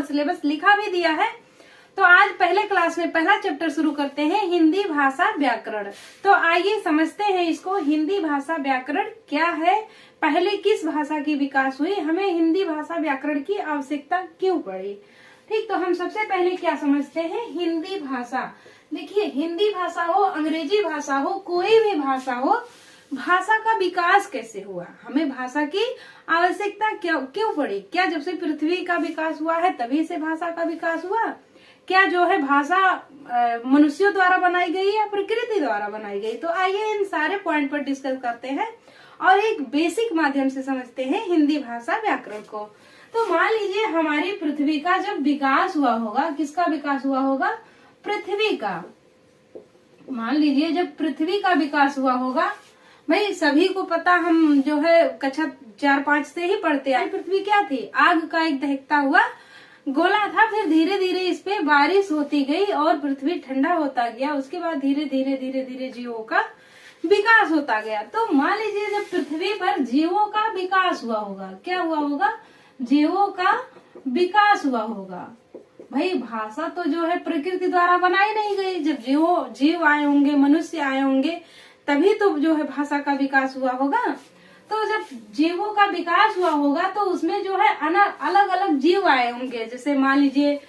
Syllabus लिखा भी दिया है। तो आज पहले क्लास में पहला चैप्टर शुरू करते हैं, हिंदी भाषा व्याकरण। तो आइए समझते हैं इसको। हिंदी भाषा व्याकरण क्या है, पहले किस भाषा की विकास हुई, हमें हिंदी भाषा व्याकरण की आवश्यकता क्यों पड़ी। ठीक, तो हम सबसे पहले क्या समझते हैं, हिंदी भाषा। देखिए, हिंदी भाषा हो, अंग्रेजी भाषा हो, कोई भी भाषा हो, भाषा का विकास कैसे हुआ, हमें भाषा की आवश्यकता क्यों पड़ी। क्या जब से पृथ्वी का विकास हुआ है तभी से भाषा का विकास हुआ? क्या जो है भाषा मनुष्यों द्वारा बनाई गई या प्रकृति द्वारा बनाई गई? तो आइए इन सारे पॉइंट पर डिस्कस करते हैं और एक बेसिक माध्यम से समझते हैं हिंदी भाषा व्याकरण को। तो मान लीजिए हमारी पृथ्वी का जब विकास हुआ होगा, किसका विकास हुआ होगा, पृथ्वी का। मान लीजिए जब पृथ्वी का विकास हुआ होगा, भाई सभी को पता, हम जो है कक्षा 4-5 से ही पढ़ते आए, पृथ्वी क्या थी, आग का एक दहकता हुआ गोला था। फिर धीरे धीरे इस पे बारिश होती गई और पृथ्वी ठंडा होता गया। उसके बाद धीरे धीरे धीरे धीरे जीवों का विकास होता गया। तो मान लीजिए जब पृथ्वी पर जीवों का विकास हुआ होगा, क्या हुआ होगा, जीवों का विकास हुआ होगा। भाई भाषा तो जो है प्रकृति द्वारा बनाई नहीं गई, जब जीव आए होंगे, मनुष्य आए होंगे, तभी तो जो है भाषा का विकास हुआ होगा। तो जब जीवों का विकास हुआ होगा तो उसमें जो है अलग अलग जीव आए होंगे। जैसे मान लीजिए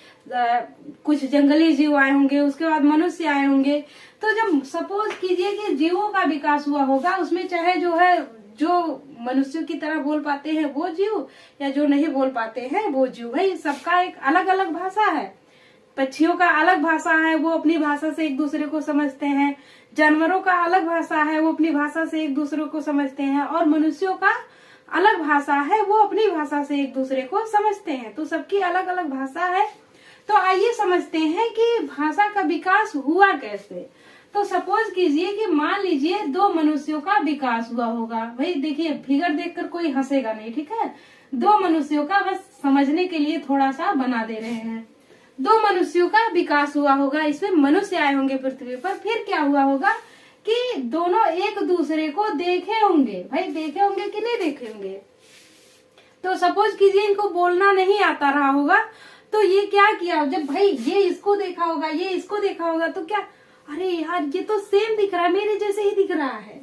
कुछ जंगली जीव आए होंगे, उसके बाद मनुष्य आए होंगे। तो जब सपोज कीजिए कि जीवों का विकास हुआ होगा, उसमें चाहे जो है जो मनुष्यों की तरह बोल पाते हैं वो जीव, या जो नहीं बोल पाते हैं वो जीव। भाई सबका एक अलग अलग भाषा है। पक्षियों का अलग भाषा है, वो अपनी भाषा से एक दूसरे को समझते हैं। जानवरों का अलग भाषा है, वो अपनी भाषा से एक दूसरे को समझते हैं। और मनुष्यों का अलग भाषा है, वो अपनी भाषा से एक दूसरे को समझते हैं। तो सबकी अलग अलग भाषा है। तो आइए समझते हैं कि भाषा का विकास हुआ कैसे। तो सपोज कीजिए कि मान लीजिए 2 मनुष्यों का विकास हुआ होगा। भाई देखिए, फिगर देखकर कोई हंसेगा नहीं, ठीक है। 2 मनुष्यों का, बस समझने के लिए थोड़ा सा बना दे रहे हैं। 2 मनुष्यों का विकास हुआ होगा, इसमें मनुष्य आए होंगे पृथ्वी पर। फिर क्या हुआ होगा कि दोनों एक दूसरे को देखे होंगे। भाई देखे होंगे कि नहीं देखे होंगे। तो सपोज कीजिए इनको बोलना नहीं आता रहा होगा, तो ये क्या किया, जब भाई ये इसको देखा होगा, ये इसको देखा होगा, तो क्या, अरे यार ये तो सेम दिख रहा है, मेरे जैसे ही दिख रहा है।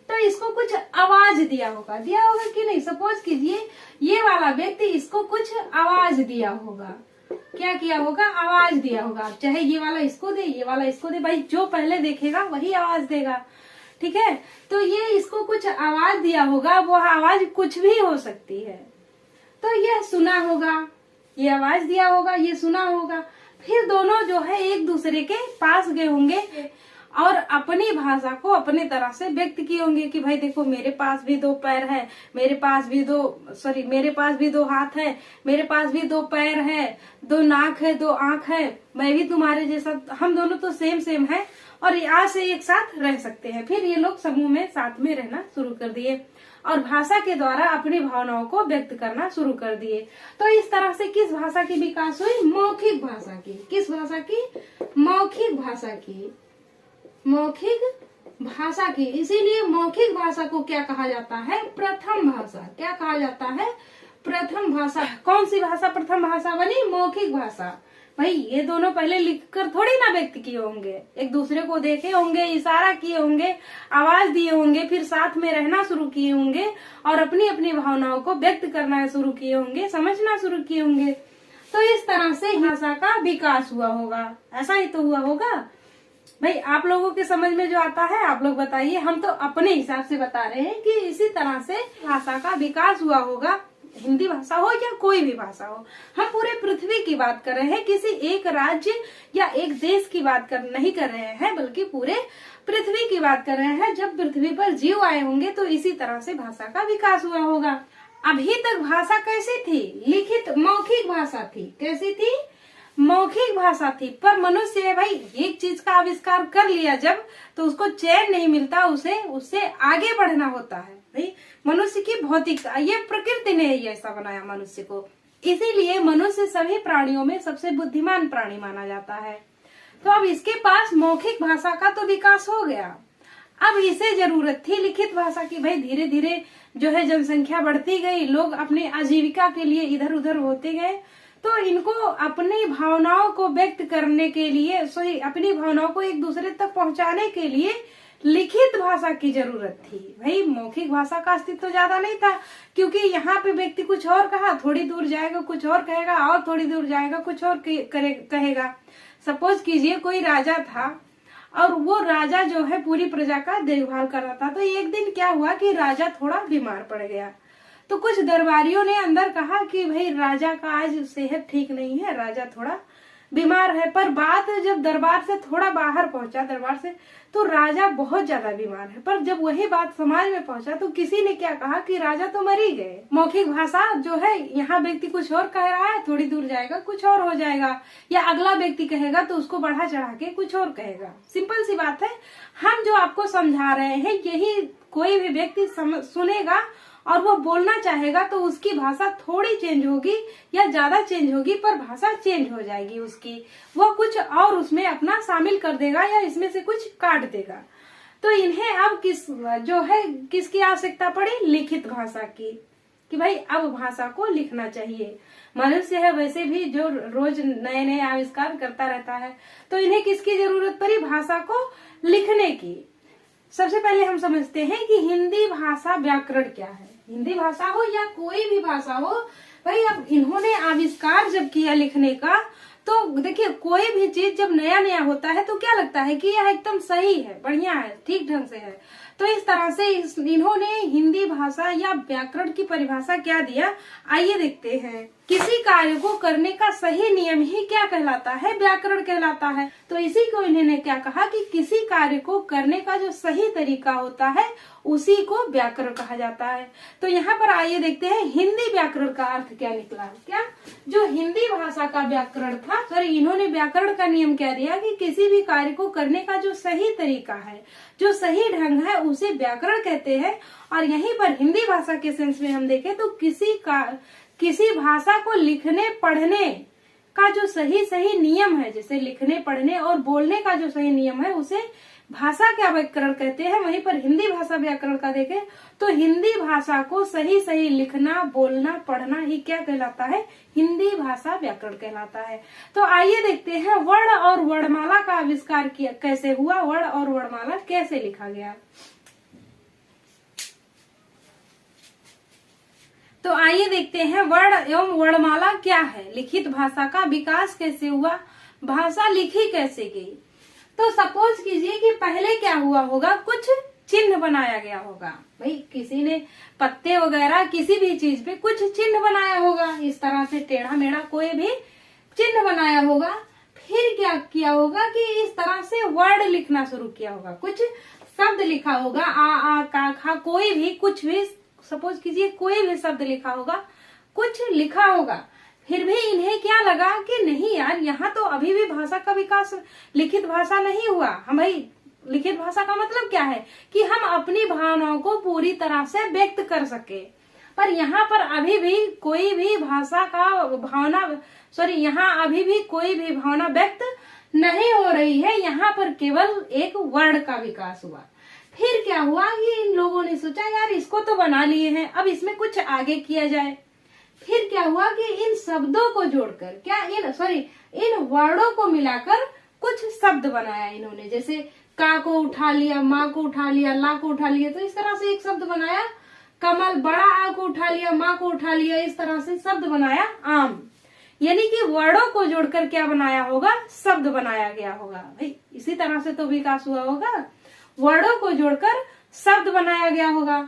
तो इसको कुछ आवाज दिया होगा कि नहीं। सपोज कीजिए ये वाला व्यक्ति इसको कुछ आवाज दिया होगा। क्या किया होगा, आवाज दिया होगा। चाहे ये वाला इसको दे, ये वाला इसको दे, भाई जो पहले देखेगा वही आवाज देगा, ठीक है। तो ये इसको कुछ आवाज दिया होगा, वो आवाज कुछ भी हो सकती है। तो ये सुना होगा, ये आवाज दिया होगा, ये सुना होगा। फिर दोनों जो है एक दूसरे के पास गए होंगे और अपनी भाषा को अपने तरह से व्यक्त किए होंगे कि भाई देखो मेरे पास भी 2 पैर है, मेरे पास भी 2 हाथ है, मेरे पास भी 2 पैर है, 2 नाक है, 2 आंख है, मैं भी तुम्हारे जैसा, हम दोनों तो सेम है और आज से एक साथ रह सकते हैं। फिर ये लोग समूह में साथ में रहना शुरू कर दिए और भाषा के द्वारा अपनी भावनाओं को व्यक्त करना शुरू कर दिए। तो इस तरह से किस भाषा की विकास हुई, मौखिक भाषा की। किस भाषा की, मौखिक भाषा की। मौखिक भाषा की, इसीलिए मौखिक भाषा को क्या कहा जाता है, प्रथम भाषा। क्या कहा जाता है, प्रथम भाषा। कौन सी भाषा प्रथम भाषा बनी, मौखिक भाषा। भाई ये दोनों पहले लिखकर थोड़ी ना व्यक्त किए होंगे, एक दूसरे को देखे होंगे, इशारा किए होंगे, आवाज दिए होंगे, फिर साथ में रहना शुरू किए होंगे और अपनी अपनी भावनाओं को व्यक्त करना शुरू किए होंगे, समझना शुरू किए होंगे। तो इस तरह से भाषा का विकास हुआ होगा। ऐसा ही तो हुआ होगा। भाई आप लोगों के समझ में जो आता है आप लोग बताइए, हम तो अपने हिसाब से बता रहे हैं कि इसी तरह से भाषा का विकास हुआ होगा। हिंदी भाषा हो या कोई भी भाषा हो, हम पूरे पृथ्वी की बात कर रहे हैं, किसी एक राज्य या एक देश की बात नहीं कर रहे हैं, बल्कि पूरे पृथ्वी की बात कर रहे हैं। जब पृथ्वी पर जीव आए होंगे तो इसी तरह से भाषा का विकास हुआ होगा। अभी तक भाषा कैसी थी, लिखित मौखिक भाषा थी। कैसी थी, मौखिक भाषा थी। पर मनुष्य है भाई, एक चीज का आविष्कार कर लिया जब, तो उसको चैन नहीं मिलता, उसे उससे आगे बढ़ना होता है। भाई मनुष्य की भौतिकता, ये प्रकृति ने ही ऐसा बनाया मनुष्य को, इसीलिए मनुष्य सभी प्राणियों में सबसे बुद्धिमान प्राणी माना जाता है। तो अब इसके पास मौखिक भाषा का तो विकास हो गया, अब इसे जरूरत थी लिखित भाषा की। भाई धीरे धीरे जो है जनसंख्या बढ़ती गई, लोग अपने आजीविका के लिए इधर उधर होते गए, तो इनको अपनी भावनाओं को व्यक्त करने के लिए, सॉरी, अपनी भावनाओं को एक दूसरे तक पहुंचाने के लिए लिखित भाषा की जरूरत थी। भाई मौखिक भाषा का अस्तित्व तो ज्यादा नहीं था, क्योंकि यहाँ पे व्यक्ति कुछ और कहा, थोड़ी दूर जाएगा कुछ और कहेगा, और थोड़ी दूर जाएगा कुछ और कहेगा। सपोज कीजिए कोई राजा था और वो राजा जो है पूरी प्रजा का देखभाल कर रहा था। तो एक दिन क्या हुआ कि राजा थोड़ा बीमार पड़ गया। तो कुछ दरबारियों ने अंदर कहा कि भाई राजा का आज सेहत ठीक नहीं है, राजा थोड़ा बीमार है। पर बात जब दरबार से थोड़ा बाहर पहुंचा, दरबार से, तो राजा बहुत ज्यादा बीमार है। पर जब वही बात समाज में पहुंचा तो किसी ने क्या कहा कि राजा तो मर ही गए। मौखिक भाषा जो है, यहाँ व्यक्ति कुछ और कह रहा है, थोड़ी दूर जाएगा कुछ और हो जाएगा, या अगला व्यक्ति कहेगा तो उसको बढ़ा चढ़ा के कुछ और कहेगा। सिंपल सी बात है, हम जो आपको समझा रहे हैं यही कोई भी व्यक्ति सुनेगा और वो बोलना चाहेगा तो उसकी भाषा थोड़ी चेंज होगी या ज्यादा चेंज होगी, पर भाषा चेंज हो जाएगी उसकी। वो कुछ और उसमें अपना शामिल कर देगा या इसमें से कुछ काट देगा। तो इन्हें अब किसकी आवश्यकता पड़ी? लिखित भाषा की, कि भाई अब भाषा को लिखना चाहिए। मनुष्य है वैसे भी जो रोज नए नए आविष्कार करता रहता है, तो इन्हें किसकी जरूरत पड़ी? भाषा को लिखने की। सबसे पहले हम समझते हैं कि हिंदी भाषा व्याकरण क्या है। हिंदी भाषा हो या कोई भी भाषा हो, भाई अब इन्होंने आविष्कार जब किया लिखने का, तो देखिए कोई भी चीज जब नया नया होता है तो क्या लगता है कि यह एकदम सही है, बढ़िया है, ठीक ढंग से है। तो इस तरह से इन्होंने हिंदी भाषा या व्याकरण की परिभाषा क्या दिया, आइए देखते हैं। किसी कार्य को करने का सही नियम ही क्या कहलाता है? व्याकरण कहलाता है। तो इसी को इन्होंने क्या कहा कि किसी कार्य को करने का जो सही तरीका होता है उसी को व्याकरण कहा जाता है। तो यहाँ पर आइए देखते हैं हिंदी व्याकरण का अर्थ क्या निकला। क्या जो हिंदी भाषा का व्याकरण था, सॉरी, इन्होंने व्याकरण का नियम क्या दिया कि किसी भी कार्य को करने का जो सही तरीका है, जो सही ढंग है, उसे व्याकरण कहते हैं। और यहीं पर हिंदी भाषा के सेंस में हम देखें तो किसी भाषा को लिखने पढ़ने का जो सही नियम है, जैसे लिखने पढ़ने और बोलने का जो सही नियम है, उसे भाषा का व्याकरण कहते हैं। वहीं पर हिंदी भाषा व्याकरण का देखें तो हिंदी भाषा को सही लिखना, बोलना, पढ़ना ही क्या कहलाता है? हिंदी भाषा व्याकरण कहलाता है। तो आइए देखते हैं वर्ण और वर्णमाला का आविष्कार किया कैसे हुआ, वर्ण और वर्णमाला कैसे लिखा गया। तो आइए देखते हैं वर्ण एवं वर्णमाला क्या है, लिखित भाषा का विकास कैसे हुआ, भाषा लिखी कैसे गई। तो सपोज कीजिए कि पहले क्या हुआ होगा, कुछ चिन्ह बनाया गया होगा। भाई किसी ने पत्ते वगैरह किसी भी चीज पे कुछ चिन्ह बनाया होगा, इस तरह से टेढ़ा मेढ़ा कोई भी चिन्ह बनाया होगा। फिर क्या किया होगा कि इस तरह से वर्ड लिखना शुरू किया होगा, कुछ शब्द लिखा होगा, आ का खा, कोई भी कुछ भी, सपोज कीजिए कोई भी शब्द लिखा होगा, कुछ लिखा होगा। फिर भी इन्हें क्या लगा कि नहीं यार, यहाँ तो अभी भी भाषा का विकास, लिखित भाषा नहीं हुआ। हम भाई लिखित भाषा का मतलब क्या है कि हम अपनी भावनाओं को पूरी तरह से व्यक्त कर सके। पर यहाँ पर अभी भी कोई भी भाषा का यहाँ अभी भी कोई भी भावना व्यक्त नहीं हो रही है। यहाँ पर केवल एक वर्ण का विकास हुआ। फिर क्या हुआ कि इन लोगों ने सोचा यार इसको तो बना लिए हैं, अब इसमें कुछ आगे किया जाए। फिर क्या हुआ कि इन शब्दों को जोड़कर इन वर्णों को मिलाकर कुछ शब्द बनाया इन्होंने। जैसे का को उठा लिया, माँ को उठा लिया, ला को उठा लिया, तो इस तरह से एक शब्द बनाया। कमल, बड़ा आ को उठा लिया, माँ को उठा लिया, इस तरह से शब्द बनाया आम। यानी कि वर्णों को जोड़कर क्या बनाया होगा, शब्द बनाया गया होगा। भाई इसी तरह से तो विकास हुआ होगा, वर्णों को जोड़कर शब्द बनाया गया होगा।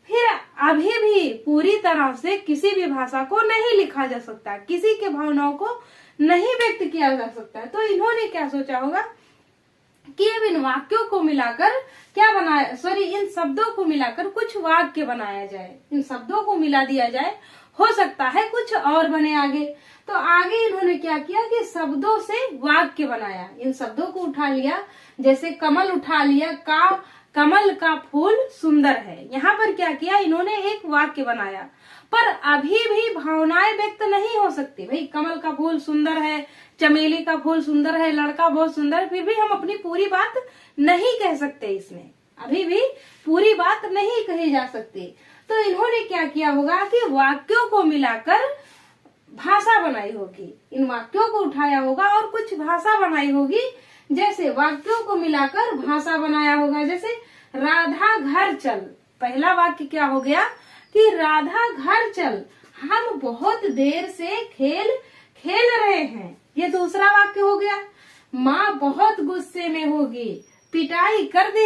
फिर अभी भी पूरी तरह से किसी भी भाषा को नहीं लिखा जा सकता, किसी के भावनाओं को नहीं व्यक्त किया जा सकता। तो इन्होंने क्या सोचा होगा कि अब इन वाक्यों को मिलाकर इन शब्दों को मिलाकर कुछ वाक्य बनाया जाए, इन शब्दों को मिला दिया जाए, हो सकता है कुछ और बने आगे। तो आगे इन्होंने क्या किया कि शब्दों से वाक्य बनाया। इन शब्दों को उठा लिया, जैसे कमल उठा लिया, कमल का फूल सुंदर है। यहाँ पर क्या किया इन्होंने, एक वाक्य बनाया। पर अभी भी भावनाएं व्यक्त नहीं हो सकती। भाई कमल का फूल सुंदर है, चमेली का फूल सुंदर है, लड़का बहुत सुंदर है, फिर भी हम अपनी पूरी बात नहीं कह सकते। इसमें अभी भी पूरी बात नहीं कही जा सकती। तो इन्होंने क्या किया होगा कि वाक्यों को मिलाकर भाषा बनाई होगी, इन वाक्यों को उठाया होगा और कुछ भाषा बनाई होगी। जैसे वाक्यों को मिलाकर भाषा बनाया होगा। जैसे राधा घर चल, पहला वाक्य क्या हो गया कि राधा घर चल, हम बहुत देर से खेल रहे हैं। ये दूसरा वाक्य हो गया। माँ बहुत गुस्से में होगी, पिटाई कर दे